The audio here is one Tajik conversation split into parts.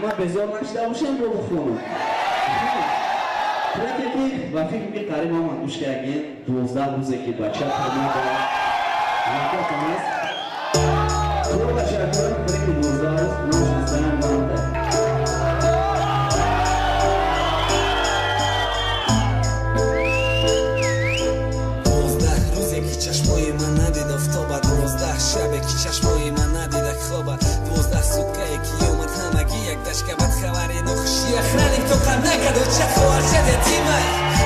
اما بزار نشده باشم رو بخونم ترکی که و فکر که قریب هم گوش کردین 12 روزه که بچه ترمی با نکت هم هست تو بچه کنم ترکی 12 روز نوش زنم بانده چشمای من ندید افتابه 12 شبه که چشمای من ندید خوابه 12 سوتکه که اومد همگی یک دشکه بد خبری نخشی اخرانیک تو قم نکد و چه خوار شده تیمه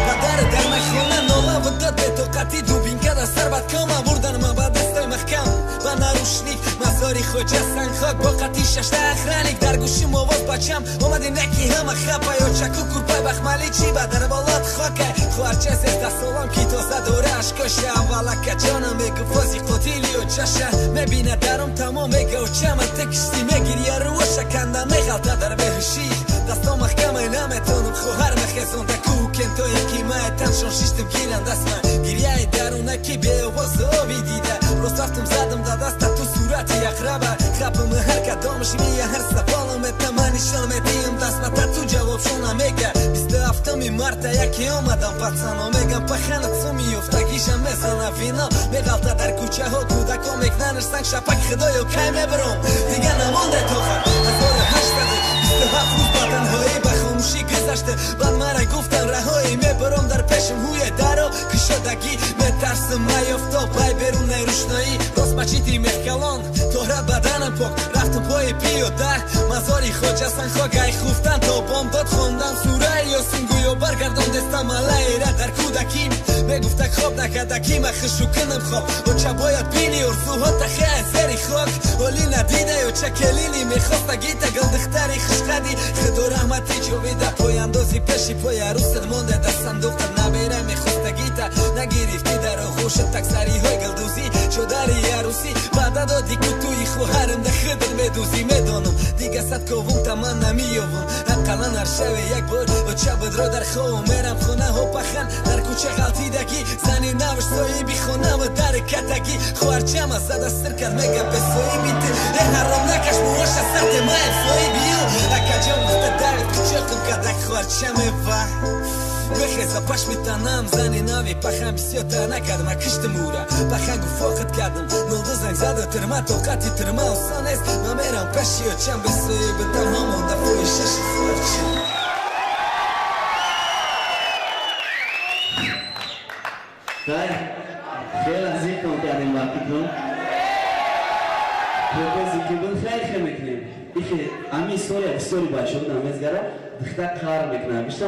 پدر در مخونه ناله و داد به توقتی دوبین که در سر بد کامه بردن من با دستای محکم و نروشنیک مزاری خوجه سنگ خاک با قطی ششته اخرانیک در گوشی مواد بچم اومدی نکی همه خپه یا چکو کرپای بخمالی چی با در بالات خاکه خوارچه سیسته سلام کی توسته دوره عشقاشه اولا جانم میگه فازی قتیلی و چشه میبینه درم تمام میگه و چمن تکشتی میگیری رو شکنده میغلطه در بهشی دستا محکمه نمیتونم خوهر مخیزونده کوکن تو یکی مای تنشون شیشتم گیرن دست من گریه درونه کی به آواز آبی دیده روز رفتم زدم در دست تو صورت یک ربه خبم هر کدامش میه هر سفالم اتمانی شلمتیم دست متا تو جواب شونه میگه 27 مارت یکی اومدم پتسانو میگم پخنت سو میفته گیشم میزنه وینا میغلطه در کوچه ها کودکا میکننش سنگ شپک خدایو کی میبرم دیگه نمانده تو خم 27 روز با تنهایی به خاموشی گذشته بعد مرا گفتن رهایی میبرم در پیشم هوی درو که شدگی میترسم میفتا پای برون روشنایی راست مچیتی میخکلان تهرت بدنم پاک رفتم پای پیاده مزاری خوجه سن خواگای خوفتن تا بام داد خوندم سوره یاسین گویا برگردم دستم علیره در کودکیم میگفته خواب نکدکی من خشو کنم خواب و چه باید بینی ارزوها تخیه زری خاک ولی ندیده و چه کلینی میخواستگی تگل دختری خشقدی خدو رحمتی جویده پای اندازی پیشی پای عروست مونده در صندوق نبیره میخواستگی تا نگیریفتی در آغوش تکسری های گلدوزی چو داری عروسی بعد دادی که توی خوهرم ده خدر میدوزی میدانم دیگه صد کوم تمام نمیوم حقلا هر شوه یک بار و چه بدرو در خواه میرم خونه و پخن در کوچه غلطیدگی زنی نوش سایی بی خونه و در کتگی خوارچم از زد سر کرد میگه به سایی بیتی حرام نکش موش سرد مای فایی بیو اکا جا مخت درد کچاقم کدک خوارچمه و بخیزا پاش میتنم زنی ناوی پخم بسیار تا نکردم کشتم اورا پخن گو فاقت کردم نلدو زنگ زد و ترما توقتی ترما و سانست من میرم پشی و چم بسایی بدم همون دفوی شش خوارچم خیلی عزیز کن کردیم وقتی کن پروپوزی که بون خیلی میکنیم ای که امی استوری باشد نمیزگره دختر کار میکنه بیشتر